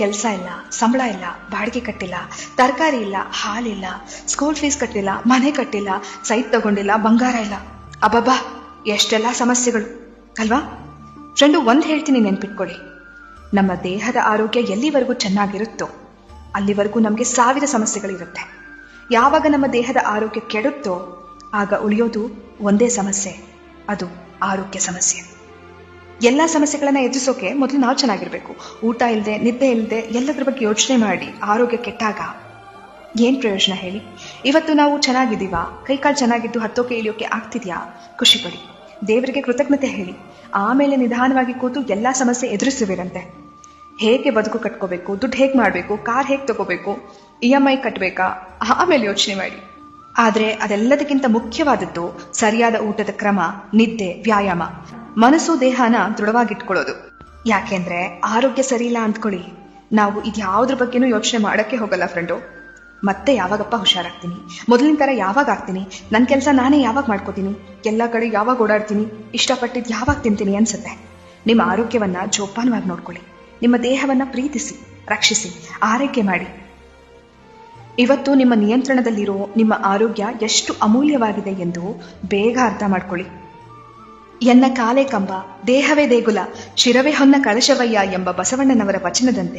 ಕೆಲಸ ಇಲ್ಲ, ಸಂಬಳ ಇಲ್ಲ, ಬಾಡಿಗೆ ಕಟ್ಟಿಲ್ಲ, ತರಕಾರಿ ಇಲ್ಲ, ಹಾಲಿಲ್ಲ, ಸ್ಕೂಲ್ ಫೀಸ್ ಕಟ್ಟಿಲ್ಲ, ಮನೆ ಕಟ್ಟಿಲ್ಲ, ಸೈಟ್ ತಗೊಂಡಿಲ್ಲ, ಬಂಗಾರ ಇಲ್ಲ. ಅಬ್ಬಬ್ಬಾ, ಎಷ್ಟೆಲ್ಲ ಸಮಸ್ಯೆಗಳು ಅಲ್ವಾ? ಫ್ರೆಂಡು, ಒಂದು ಹೇಳ್ತೀನಿ, ನೆನ್ಪಿಟ್ಕೊಳ್ಳಿ. ನಮ್ಮ ದೇಹದ ಆರೋಗ್ಯ ಎಲ್ಲಿವರೆಗೂ ಚೆನ್ನಾಗಿರುತ್ತೋ ಅಲ್ಲಿವರೆಗೂ ನಮಗೆ 1000 ಸಮಸ್ಯೆಗಳಿರುತ್ತೆ. ಯಾವಾಗ ನಮ್ಮ ದೇಹದ ಆರೋಗ್ಯ ಕೆಡುತ್ತೋ ಆಗ ಉಳಿಯೋದು ಒಂದೇ ಸಮಸ್ಯೆ, ಅದು ಆರೋಗ್ಯ ಸಮಸ್ಯೆ. ಎಲ್ಲ ಸಮಸ್ಯೆಗಳನ್ನ ಎದುರಿಸೋಕೆ ಮೊದಲು ನಾವು ಚೆನ್ನಾಗಿರ್ಬೇಕು. ಊಟ ಇಲ್ಲದೆ, ನಿದ್ದೆ ಇಲ್ಲದೆ, ಎಲ್ಲದರ ಬಗ್ಗೆ ಯೋಚನೆ ಮಾಡಿ ಆರೋಗ್ಯ ಕೆಟ್ಟಾಗ ಏನ್ ಪ್ರಯೋಜನ ಹೇಳಿ? ಇವತ್ತು ನಾವು ಚೆನ್ನಾಗಿದ್ದೀವಾ? ಕೈಕಾಲು ಚೆನ್ನಾಗಿದ್ದು ಹತ್ತೋಕೆ ಇಳಿಯೋಕೆ ಆಗ್ತಿದ್ಯಾ? ಖುಷಿ ಪಡಿ, ದೇವರಿಗೆ ಕೃತಜ್ಞತೆ ಹೇಳಿ. ಆಮೇಲೆ ನಿಧಾನವಾಗಿ ಕೂತು ಎಲ್ಲಾ ಸಮಸ್ಯೆ ಎದುರಿಸುವಿರಂತೆ. ಹೇಗೆ ಬದುಕು ಕಟ್ಕೋಬೇಕು, ದುಡ್ಡು ಹೇಗೆ ಮಾಡಬೇಕು, ಕಾರ್ ಹೇಗೆ ತಗೋಬೇಕು, EMI ಕಟ್ಟಬೇಕಾ, ಆಮೇಲೆ ಯೋಚನೆ ಮಾಡಿ. ಆದ್ರೆ ಅದೆಲ್ಲದಕ್ಕಿಂತ ಮುಖ್ಯವಾದದ್ದು ಸರಿಯಾದ ಊಟದ ಕ್ರಮ, ನಿದ್ದೆ, ವ್ಯಾಯಾಮ, ಮನಸ್ಸು ದೇಹನ ದೃಢವಾಗಿಟ್ಕೊಳ್ಳೋದು. ಯಾಕೆಂದ್ರೆ ಆರೋಗ್ಯ ಸರಿ ಇಲ್ಲ ಅಂದ್ಕೊಳ್ಳಿ, ನಾವು ಇದ್ಯಾವುದ್ರ ಬಗ್ಗೆನೂ ಯೋಚನೆ ಮಾಡಕ್ಕೆ ಹೋಗಲ್ಲ ಫ್ರೆಂಡು. ಮತ್ತೆ ಯಾವಾಗಪ್ಪ ಹುಷಾರಾಗ್ತೀನಿ, ಮೊದಲಿನ ತರ ಯಾವಾಗ ಆಗ್ತೀನಿ, ನನ್ನ ಕೆಲಸ ನಾನೇ ಯಾವಾಗ ಮಾಡ್ಕೋತೀನಿ, ಎಲ್ಲ ಕಡೆ ಯಾವಾಗ ಓಡಾಡ್ತೀನಿ, ಇಷ್ಟಪಟ್ಟಿದ್ದು ಯಾವಾಗ ತಿಂತೀನಿ ಅನ್ಸುತ್ತೆ. ನಿಮ್ಮ ಆರೋಗ್ಯವನ್ನ ಜೋಪಾನವಾಗಿ ನೋಡ್ಕೊಳ್ಳಿ. ನಿಮ್ಮ ದೇಹವನ್ನ ಪ್ರೀತಿಸಿ, ರಕ್ಷಿಸಿ, ಆರೈಕೆ ಮಾಡಿ. ಇವತ್ತು ನಿಮ್ಮ ನಿಯಂತ್ರಣದಲ್ಲಿರೋ ನಿಮ್ಮ ಆರೋಗ್ಯ ಎಷ್ಟು ಅಮೂಲ್ಯವಾಗಿದೆ ಎಂದು ಬೇಗ ಅರ್ಥ ಮಾಡ್ಕೊಳ್ಳಿ. ಎನ್ನ ಕಾಲೇ ಕಂಬ, ದೇಹವೇ ದೇಗುಲ, ಶಿರವೇ ಹೊನ್ನ ಕಳಶವಯ್ಯ ಎಂಬ ಬಸವಣ್ಣನವರ ವಚನದಂತೆ